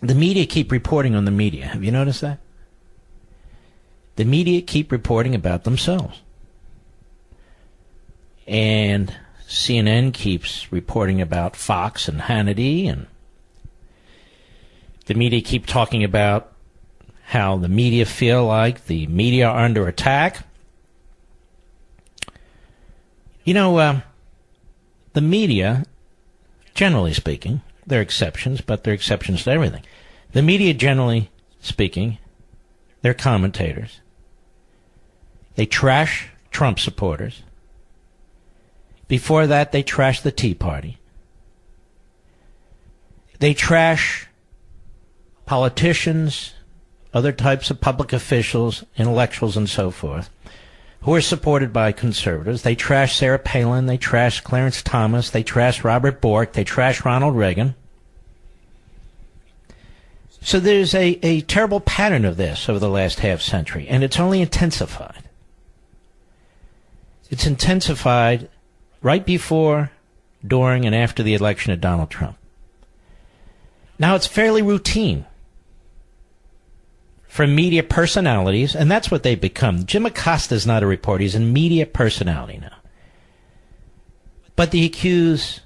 The media keep reporting on the media. Have you noticed that? The media keep reporting about themselves. And CNN keeps reporting about Fox and Hannity, and the media keep talking about how the media feel like the media are under attack. You know, the media, generally speaking, there are exceptions, but there are exceptions to everything. The media, generally speaking, they're commentators. They trash Trump supporters. Before that, they trash the Tea Party. They trash politicians, other types of public officials, intellectuals, and so forth, who are supported by conservatives. They trash Sarah Palin. They trash Clarence Thomas. They trash Robert Bork. They trash Ronald Reagan. So there's a terrible pattern of this over the last half century, and it's only intensified. It's intensified right before, during, and after the election of Donald Trump. Now, it's fairly routine for media personalities, and that's what they've become. Jim Acosta is not a reporter. He's a media personality now. But they accuse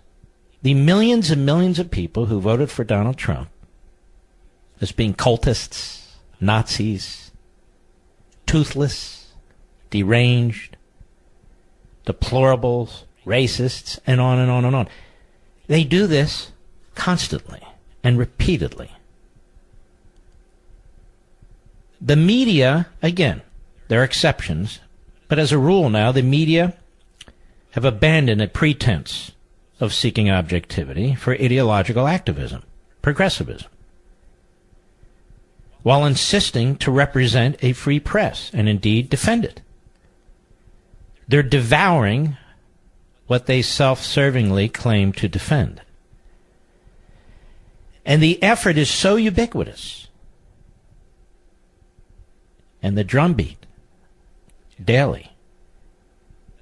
the millions and millions of people who voted for Donald Trump as being cultists, Nazis, toothless, deranged, deplorables, racists, and on and on and on. They do this constantly and repeatedly. The media, again, there are exceptions, but as a rule now, the media have abandoned a pretense of seeking objectivity for ideological activism, progressivism, while insisting to represent a free press and indeed defend it. They're devouring what they self-servingly claim to defend. And the effort is so ubiquitous, and the drumbeat daily,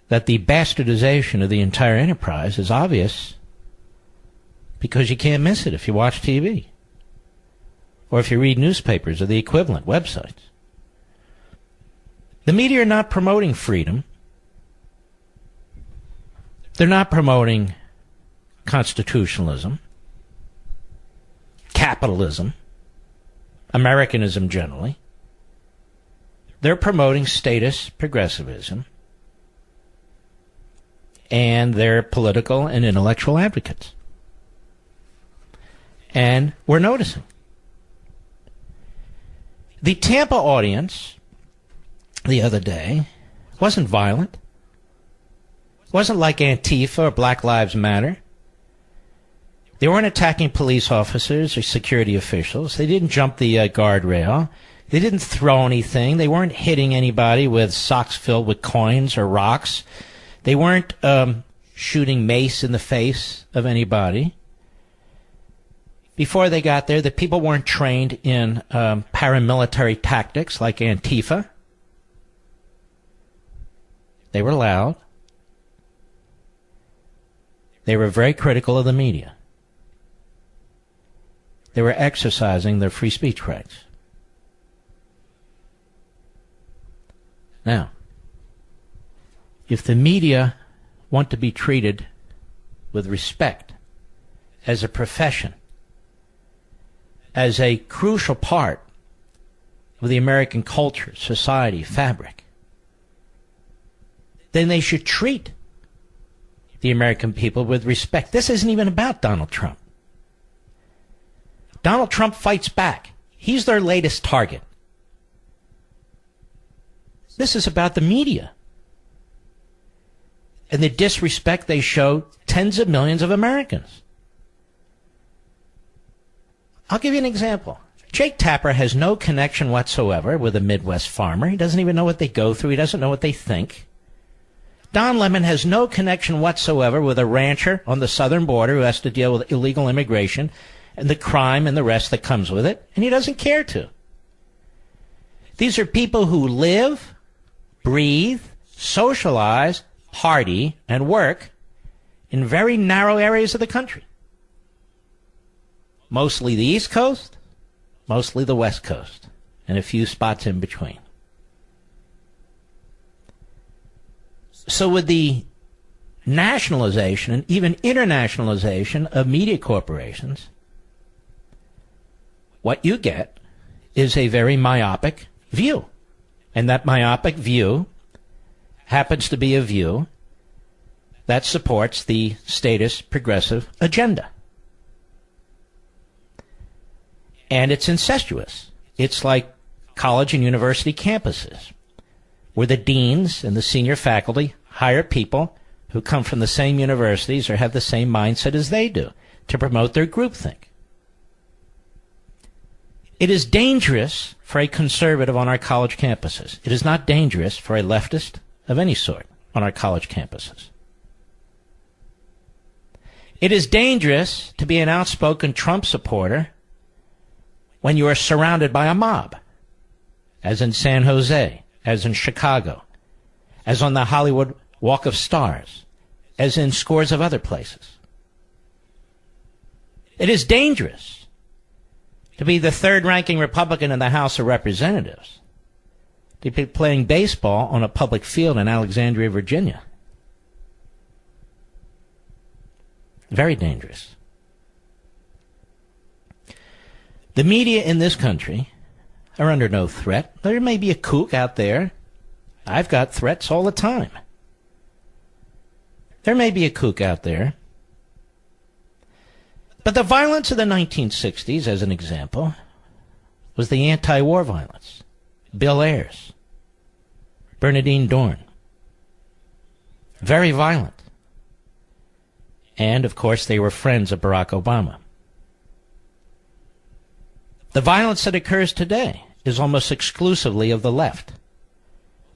that the bastardization of the entire enterprise is obvious because you can't miss it if you watch TV or if you read newspapers or the equivalent websites. The media are not promoting freedom. They're not promoting constitutionalism, capitalism, Americanism generally. They're promoting status progressivism, and they're political and intellectual advocates. And we're noticing. The Tampa audience the other day wasn't violent. Wasn't like Antifa or Black Lives Matter. They weren't attacking police officers or security officials. They didn't jump the guardrail. They didn't throw anything. They weren't hitting anybody with socks filled with coins or rocks. They weren't shooting mace in the face of anybody. Before they got there, the people weren't trained in paramilitary tactics like Antifa. They were loud. They were very critical of the media. They were exercising their free speech rights. Now, if the media want to be treated with respect as a profession, as a crucial part of the American culture, society, fabric, then they should treat the American people with respect. This isn't even about Donald Trump. Donald Trump fights back. He's their latest target. This is about the media and the disrespect they show tens of millions of Americans. I'll give you an example. Jake Tapper has no connection whatsoever with a Midwest farmer. He doesn't even know what they go through. He doesn't know what they think. Don Lemon has no connection whatsoever with a rancher on the southern border who has to deal with illegal immigration and the crime and the rest that comes with it, and he doesn't care to. These are people who live, breathe, socialize, party, and work in very narrow areas of the country. Mostly the East Coast, mostly the West Coast, and a few spots in between. So with the nationalization and even internationalization of media corporations, what you get is a very myopic view. And that myopic view happens to be a view that supports the statist progressive agenda. And it's incestuous. It's like college and university campuses, where the deans and the senior faculty hire people who come from the same universities or have the same mindset as they do to promote their groupthink. It is dangerous for a conservative on our college campuses. It is not dangerous for a leftist of any sort on our college campuses. It is dangerous to be an outspoken Trump supporter when you are surrounded by a mob, as in San Jose, as in Chicago, as on the Hollywood Walk of Stars, as in scores of other places. It is dangerous to be the third-ranking Republican in the House of Representatives, to be playing baseball on a public field in Alexandria, Virginia. Very dangerous. The media in this country are under no threat. There may be a kook out there. I've got threats all the time. There may be a kook out there. But the violence of the 1960s, as an example, was the anti-war violence. Bill Ayers, Bernardine Dorn. Very violent. And, of course, they were friends of Barack Obama. The violence that occurs today is almost exclusively of the left.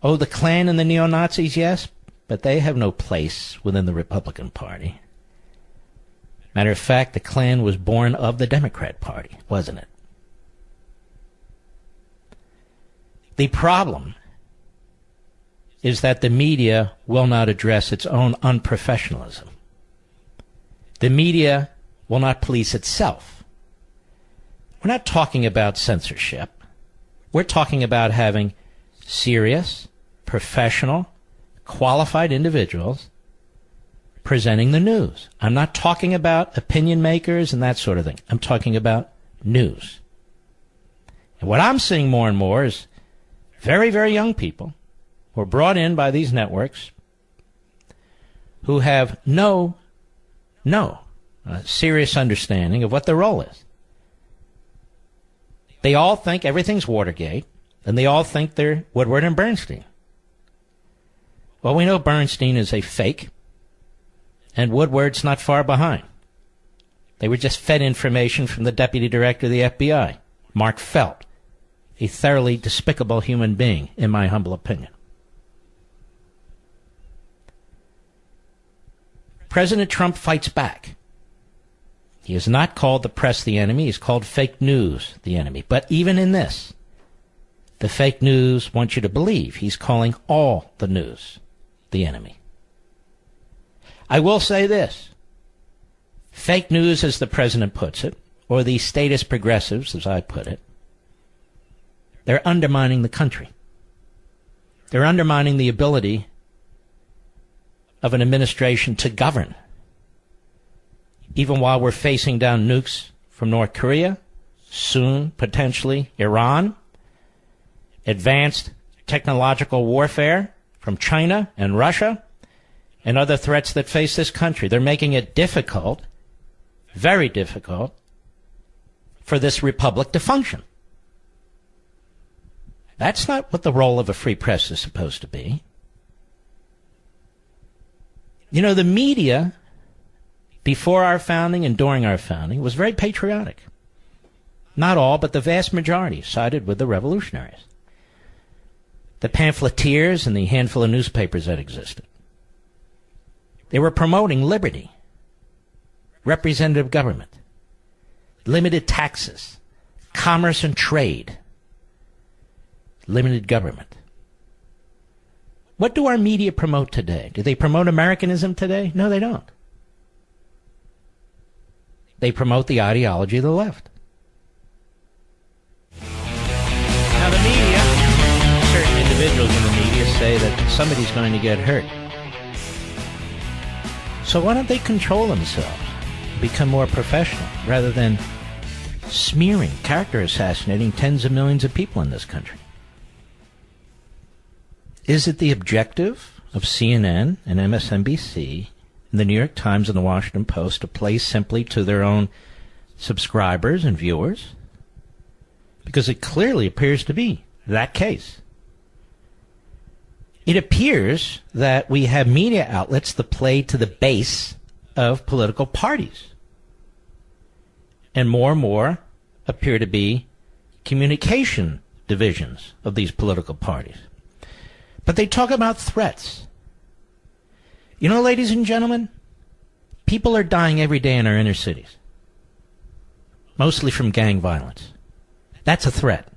Oh, the Klan and the neo-Nazis, yes, but they have no place within the Republican Party. Matter of fact, the Klan was born of the Democrat Party, wasn't it? The problem is that the media will not address its own unprofessionalism. The media will not police itself. We're not talking about censorship. We're talking about having serious, professional, qualified individuals presenting the news. I'm not talking about opinion makers and that sort of thing. I'm talking about news. And what I'm seeing more and more is very, very young people who are brought in by these networks who have no serious understanding of what their role is. They all think everything's Watergate, and they all think they're Woodward and Bernstein. Well, we know Bernstein is a fake, and Woodward's not far behind. They were just fed information from the deputy director of the FBI, Mark Felt, a thoroughly despicable human being, in my humble opinion. President Trump fights back. He has not called the press the enemy. He's called fake news the enemy. But even in this, the fake news wants you to believe he's calling all the news the enemy. I will say this. Fake news, as the president puts it, or the statist progressives, as I put it, they're undermining the country. They're undermining the ability of an administration to govern. Even while we're facing down nukes from North Korea, soon, potentially, Iran, advanced technological warfare from China and Russia, and other threats that face this country. They're making it difficult, very difficult, for this republic to function. That's not what the role of a free press is supposed to be. You know, the media, before our founding and during our founding, was very patriotic. Not all, but the vast majority sided with the revolutionaries. The pamphleteers and the handful of newspapers that existed. They were promoting liberty, representative government, limited taxes, commerce and trade, limited government. What do our media promote today? Do they promote Americanism today? No, they don't. They promote the ideology of the left. Now, the media, certain individuals in the media say that somebody's going to get hurt. So why don't they control themselves, become more professional, rather than smearing, character assassinating tens of millions of people in this country? Is it the objective of CNN and MSNBC and the New York Times and the Washington Post to play simply to their own subscribers and viewers? Because it clearly appears to be that case. It appears that we have media outlets that play to the base of political parties. And more appear to be communication divisions of these political parties. But they talk about threats. You know, ladies and gentlemen, people are dying every day in our inner cities. Mostly from gang violence. That's a threat.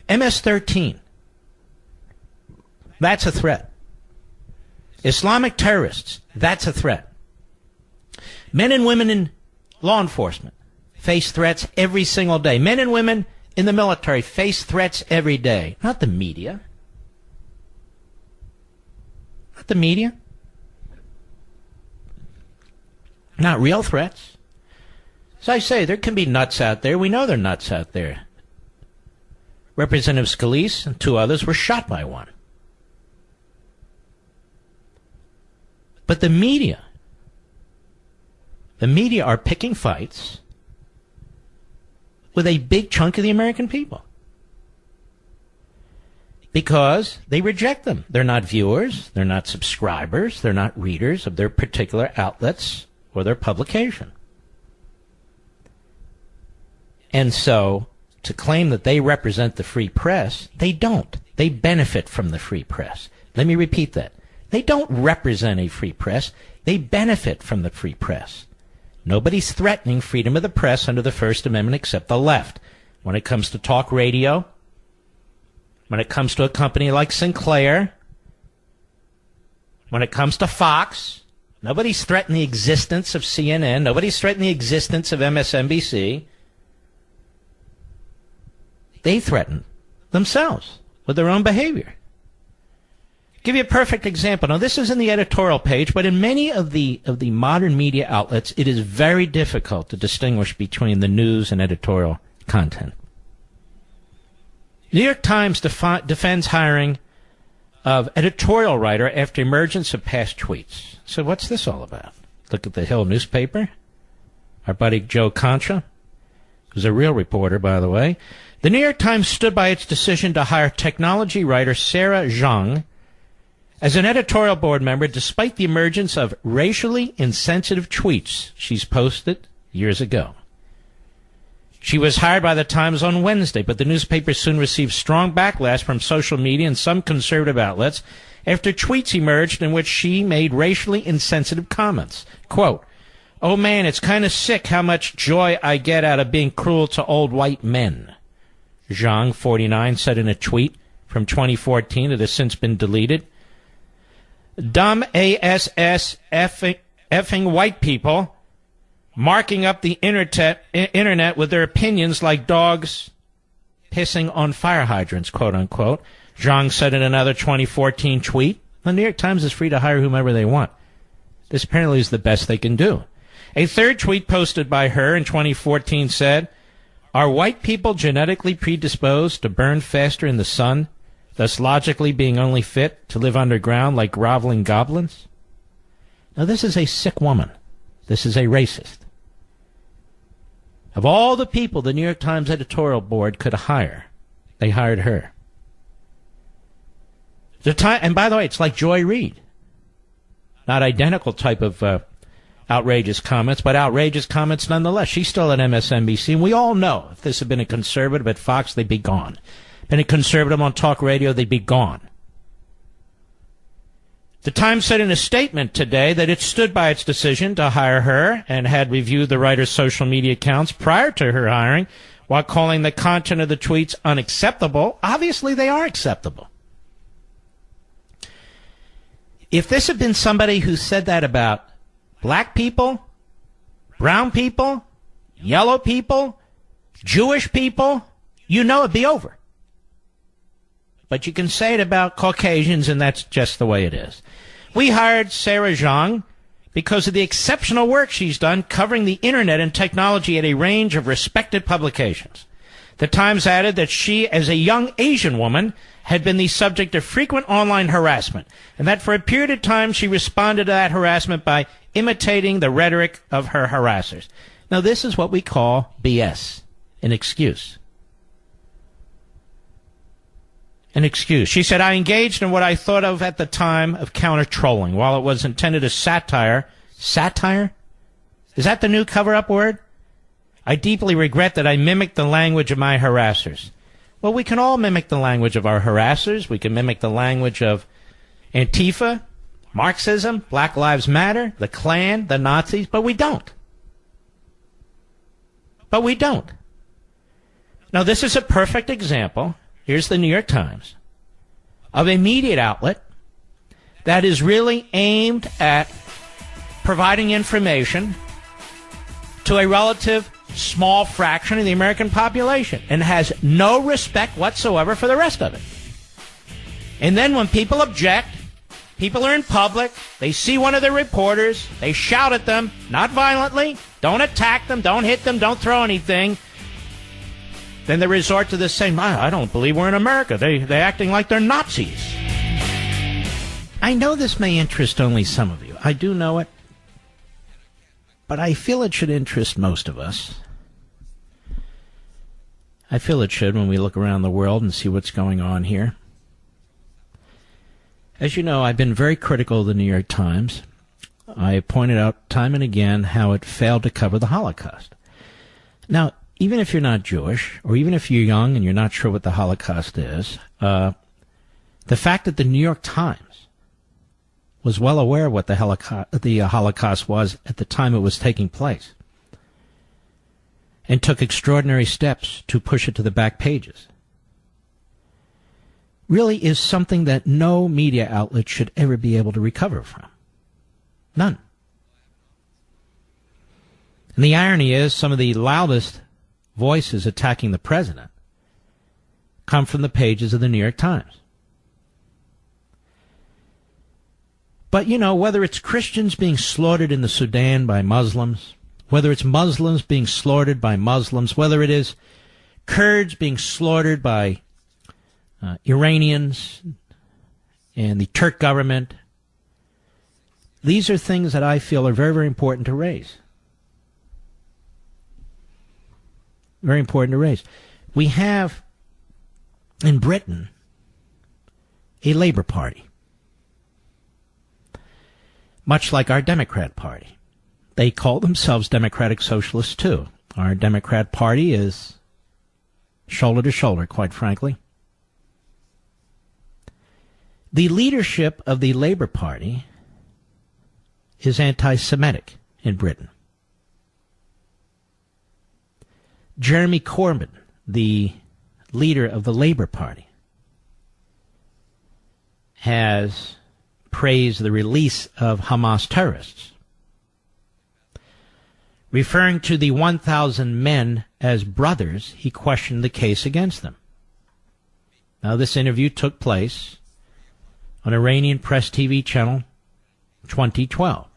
MS-13. That's a threat. Islamic terrorists. That's a threat. Men and women in law enforcement face threats every single day. Men and women in the military face threats every day. Not the media. Not the media. Not real threats. As I say, there can be nuts out there. We know there are nuts out there. Representative Scalise and two others were shot by one. But the media are picking fights with a big chunk of the American people because they reject them. They're not viewers, they're not subscribers, they're not readers of their particular outlets or their publication. And so, to claim that they represent the free press, they don't. They benefit from the free press. Let me repeat that. They don't represent a free press. They benefit from the free press. Nobody's threatening freedom of the press under the First Amendment except the left. When it comes to talk radio, when it comes to a company like Sinclair, when it comes to Fox, nobody's threatening the existence of CNN. Nobody's threatening the existence of MSNBC. They threaten themselves with their own behavior. Give you a perfect example. Now, this is in the editorial page, but in many of the modern media outlets, it is very difficult to distinguish between the news and editorial content. New York Times defends hiring of editorial writer after emergence of past tweets. So what's this all about? Look at the Hill newspaper. Our buddy Joe Concha, who's a real reporter, by the way. The New York Times stood by its decision to hire technology writer Sarah Zhang as an editorial board member despite the emergence of racially insensitive tweets she's posted years ago. She was hired by the Times on Wednesday, but the newspaper soon received strong backlash from social media and some conservative outlets after tweets emerged in which she made racially insensitive comments. Quote, "Oh man, it's kind of sick how much joy I get out of being cruel to old white men," Zhang, 49, said in a tweet from 2014 that has since been deleted. "Dumb ass effing white people marking up the internet with their opinions like dogs pissing on fire hydrants," quote unquote. Zhang said in another 2014 tweet, "The New York Times is free to hire whomever they want. This apparently is the best they can do." A third tweet posted by her in 2014 said, "Are white people genetically predisposed to burn faster in the sun, thus logically being only fit to live underground like groveling goblins?" Now, this is a sick woman. This is a racist. Of all the people the New York Times editorial board could hire, they hired her. And by the way, it's like Joy Reid. Not identical type of outrageous comments, but outrageous comments nonetheless. She's still at MSNBC, and we all know if this had been a conservative at Fox, they'd be gone. Been a conservative on talk radio, they'd be gone. The Times said in a statement today that it stood by its decision to hire her and had reviewed the writer's social media accounts prior to her hiring while calling the content of the tweets unacceptable. Obviously, they are acceptable. If this had been somebody who said that about black people, brown people, yellow people, Jewish people, you know it'd be over. but you can say it about Caucasians, and that's just the way it is. We hired Sarah Zhang because of the exceptional work she's done covering the internet and technology at a range of respected publications. The Times added that she, as a young Asian woman, had been the subject of frequent online harassment, and that for a period of time she responded to that harassment by imitating the rhetoric of her harassers. Now, this is what we call BS, an excuse. An excuse. She said, I engaged in what I thought of at the time of counter-trolling. While it was intended as satire. Satire? Is that the new cover-up word? I deeply regret that I mimicked the language of my harassers. Well, we can all mimic the language of our harassers. We can mimic the language of Antifa, Marxism, Black Lives Matter, the Klan, the Nazis, but we don't. But we don't. Now, this is a perfect example. Here's the New York Times, of a media outlet that is really aimed at providing information to a relative small fraction of the American population and has no respect whatsoever for the rest of it. And then when people object, people are in public, they see one of the reporters, they shout at them, not violently, don't attack them, don't hit them, don't throw anything. Then they resort to this saying, I don't believe we're in America. They're acting like they're Nazis. I know this may interest only some of you. I do know it. But I feel it should interest most of us. I feel it should when we look around the world and see what's going on here. As you know, I've been very critical of the New York Times. I pointed out time and again how it failed to cover the Holocaust. Now, even if you're not Jewish, or even if you're young and you're not sure what the Holocaust is, the fact that the New York Times was well aware of what the Holocaust was at the time it was taking place and took extraordinary steps to push it to the back pages really is something that no media outlet should ever be able to recover from. None. And the irony is some of the loudest voices attacking the president come from the pages of the New York Times. But, you know, whether it's Christians being slaughtered in the Sudan by Muslims, whether it's Muslims being slaughtered by Muslims, whether it is Kurds being slaughtered by Iranians and the Turk government, these are things that I feel are very, very important to raise. Very important to raise. We have in Britain a Labour Party, much like our Democrat Party. They call themselves Democratic Socialists too. Our Democrat Party is shoulder to shoulder, quite frankly. The leadership of the Labour Party is anti-Semitic in Britain. Jeremy Corbyn, the leader of the Labour Party, has praised the release of Hamas terrorists, referring to the 1,000 men as brothers. He questioned the case against them. Now, this interview took place on Iranian Press TV channel 2012.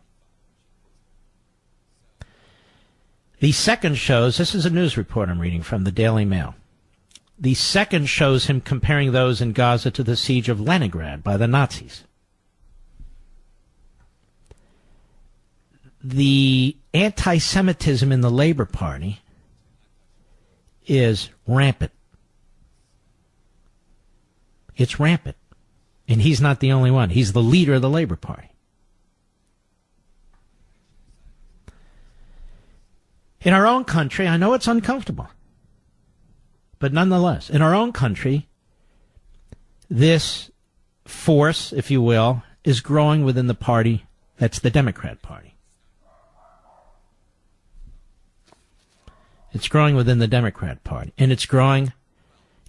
The second shows, this is a news report I'm reading from the Daily Mail. The second shows him comparing those in Gaza to the siege of Leningrad by the Nazis. The anti-Semitism in the Labour Party is rampant. It's rampant. And he's not the only one. He's the leader of the Labour Party. In our own country, I know it's uncomfortable, but nonetheless, in our own country, this force, if you will, is growing within the party that's the Democrat Party. It's growing within the Democrat Party, and it's growing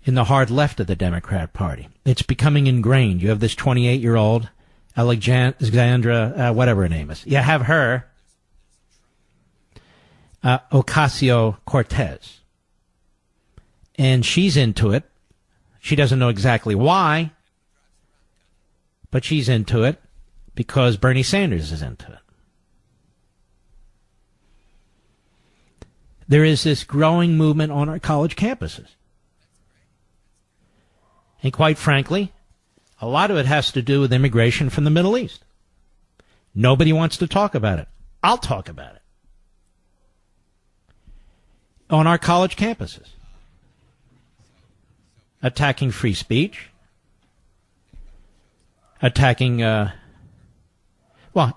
in the hard left of the Democrat Party. It's becoming ingrained. You have this 28-year-old, Alexandra, whatever her name is. You have her, Ocasio-Cortez. And she's into it. She doesn't know exactly why, but she's into it because Bernie Sanders is into it. There is this growing movement on our college campuses. And quite frankly, a lot of it has to do with immigration from the Middle East. Nobody wants to talk about it. I'll talk about it. On our college campuses. Attacking free speech. Attacking,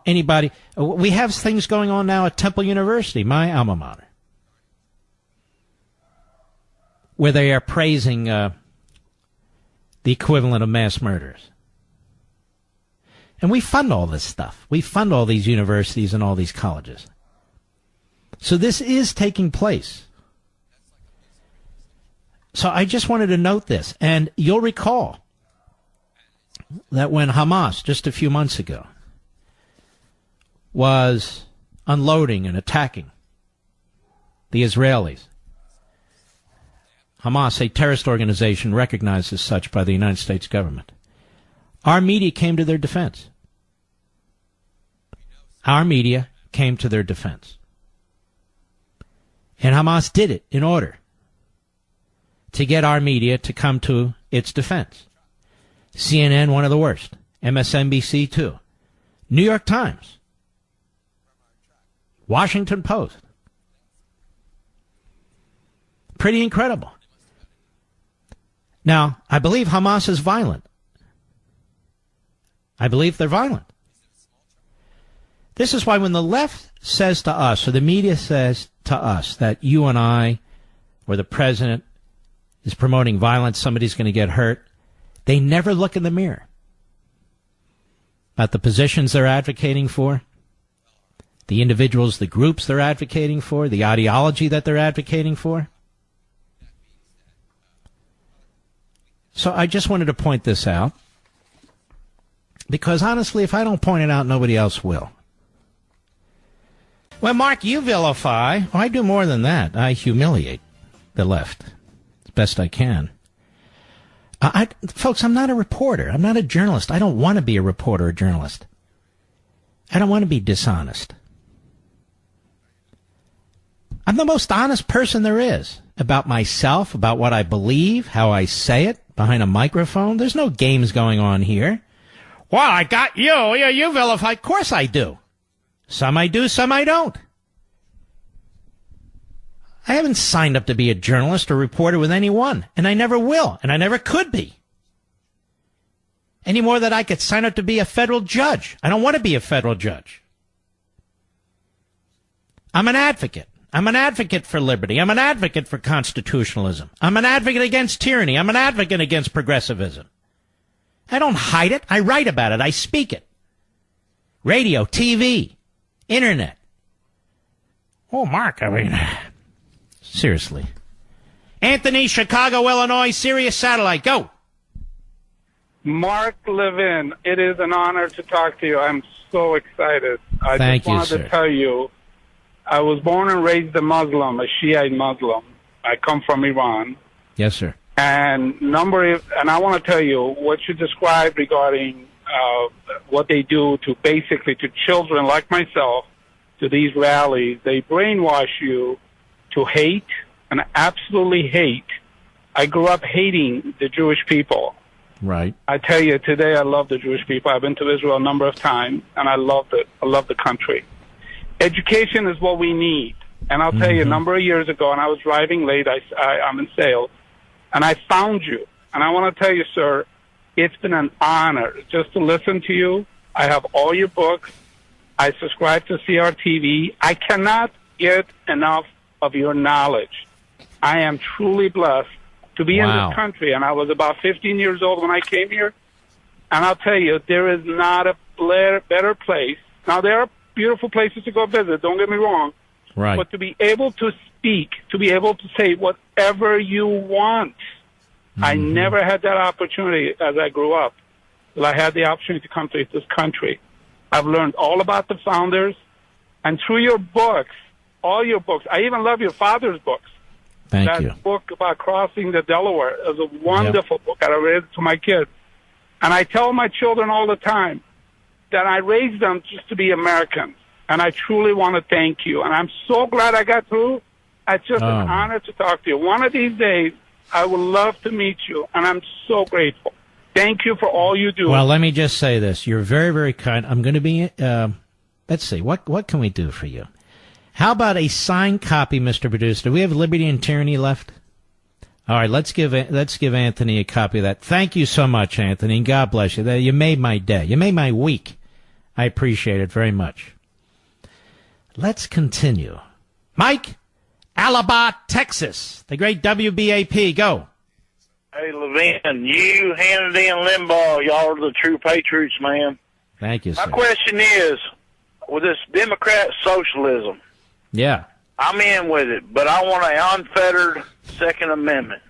anybody. We have things going on now at Temple University, my alma mater, where they are praising the equivalent of mass murders. And we fund all this stuff. We fund all these universities and all these colleges. So this is taking place. So I just wanted to note this. And you'll recall that when Hamas, just a few months ago, was unloading and attacking the Israelis, Hamas, a terrorist organization recognized as such by the United States government, our media came to their defense. Our media came to their defense. And Hamas did it in order to get our media to come to its defense. CNN, one of the worst. MSNBC, too. New York Times. Washington Post. Pretty incredible. Now, I believe Hamas is violent. I believe they're violent. This is why when the left says to us, or the media says to us, that you and I, or the president, is promoting violence, somebody's going to get hurt, they never look in the mirror at the positions they're advocating for, the individuals, the groups they're advocating for, the ideology that they're advocating for. So I just wanted to point this out, because honestly, if I don't point it out, nobody else will. Well, Mark, you vilify. Well, I do more than that. I humiliate the left as best I can. Folks, I'm not a reporter. I'm not a journalist. I don't want to be a reporter or journalist. I don't want to be dishonest. I'm the most honest person there is about myself, about what I believe, how I say it behind a microphone. There's no games going on here. Well, I got you. Yeah, you vilify. Of course I do. Some I do, some I don't. I haven't signed up to be a journalist or reporter with anyone, and I never will, and I never could be. Any more than I could sign up to be a federal judge. I don't want to be a federal judge. I'm an advocate. I'm an advocate for liberty. I'm an advocate for constitutionalism. I'm an advocate against tyranny. I'm an advocate against progressivism. I don't hide it. I write about it. I speak it. Radio, TV, internet. Oh, Mark, I mean, seriously. Anthony, Chicago, Illinois, Sirius Satellite, go. Mark Levin, it is an honor to talk to you. I'm so excited. I just wanted to tell you, I was born and raised a Muslim, a Shiite Muslim. I come from Iran. Yes, sir. And I want to tell you what you described regarding what they do to basically to children like myself, to these rallies. They brainwash you to hate and absolutely hate. I grew up hating the Jewish people. Right. I tell you, today I love the Jewish people. I've been to Israel a number of times, and I love it. I love the country. Education is what we need. And I'll tell you, a number of years ago, and I was driving late, I'm in sales, and I found you. And I want to tell you, sir, it's been an honor just to listen to you. I have all your books. I subscribe to CRTV. I cannot get enough of your knowledge. I am truly blessed to be in this country. And I was about 15 years old when I came here. And I'll tell you, there is not a better place. Now, there are beautiful places to go visit, don't get me wrong. Right. But to be able to speak, to be able to say whatever you want, I never had that opportunity as I grew up. Well, I had the opportunity to come to this country. I've learned all about the founders, and through your books, all your books, I even love your father's books. Thank you. That book about crossing the Delaware is a wonderful book. I read it to my kids. And I tell my children all the time that I raised them just to be Americans. And I truly want to thank you. And I'm so glad I got through. It's just an honor to talk to you. One of these days, I would love to meet you. And I'm so grateful. Thank you for all you do. Well, let me just say this. You're very, very kind. I'm going to be, let's see, what can we do for you? How about a signed copy, Mr. Producer? Do we have Liberty and Tyranny left? All right, let's give Anthony a copy of that. Thank you so much, Anthony, and God bless you. You made my day. You made my week. I appreciate it very much. Let's continue. Mike, Alabama, Texas, the great WBAP. Go. Hey, Levin, you, Hannity, and Limbaugh, y'all are the true patriots, man. Thank you, sir. My question is, with this Democrat socialism, yeah, I'm in with it, but I want an unfettered Second Amendment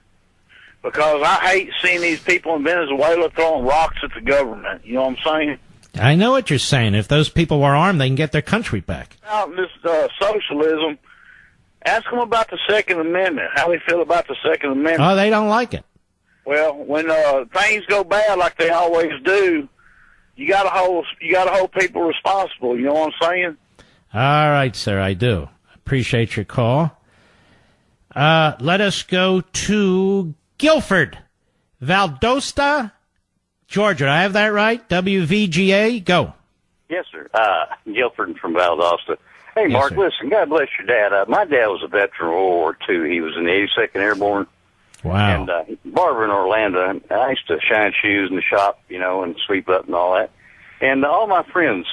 because I hate seeing these people in Venezuela throwing rocks at the government. You know what I'm saying? I know what you're saying. If those people were armed, they can get their country back. Out in this socialism, ask them about the Second Amendment, how they feel about the Second Amendment. Oh, they don't like it. Well, when things go bad like they always do, you got to hold people responsible. You know what I'm saying? All right, sir, I do. Appreciate your call. Let us go to Guilford, Valdosta, Georgia. Did I have that right? WVGA, go. Yes, sir. Guilford from Valdosta. Hey, Yes, Mark, sir. listen, God bless your dad. My dad was a veteran of World War II. He was in the 82nd Airborne. Wow. And Barbara in Orlando, I used to shine shoes in the shop, you know, and sweep up and all that. And all my friends'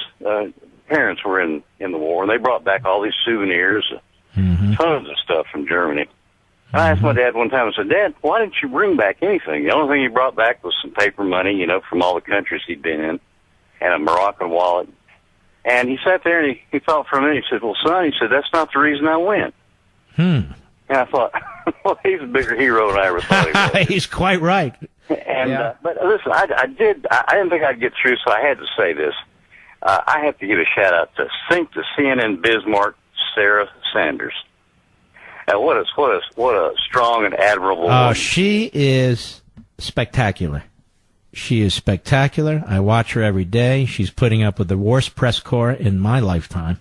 parents were in the war, and they brought back all these souvenirs, tons of stuff from Germany. And I asked my dad one time, I said, Dad, why didn't you bring back anything? The only thing he brought back was some paper money, you know, from all the countries he'd been in, and a Moroccan wallet. And he sat there and he thought for a minute. He said, well, son, he said, that's not the reason I went. And I thought, well, he's a bigger hero than I ever thought he was. He's quite right. And but listen, I didn't think I'd get through, so I had to say this. I have to give a shout out to CNN Bismarck, Sarah Sanders. What a strong and admirable woman. She is spectacular. She is spectacular. I watch her every day. She's putting up with the worst press corps in my lifetime.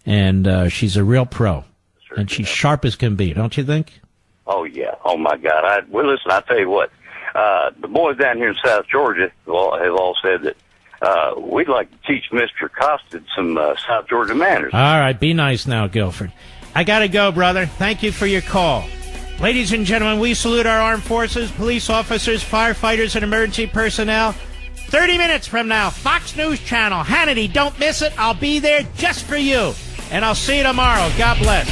And she's a real pro. Sure, and she's sharp as can be, don't you think? Oh, yeah. Oh, my God. Well, listen, I'll tell you what. The boys down here in South Georgia have all said that we'd like to teach Mr. Costed some South Georgia manners. All right, be nice now, Guilford. I got to go, brother. Thank you for your call. Ladies and gentlemen, we salute our armed forces, police officers, firefighters, and emergency personnel. 30 minutes from now, Fox News Channel. Hannity, don't miss it. I'll be there just for you. And I'll see you tomorrow. God bless.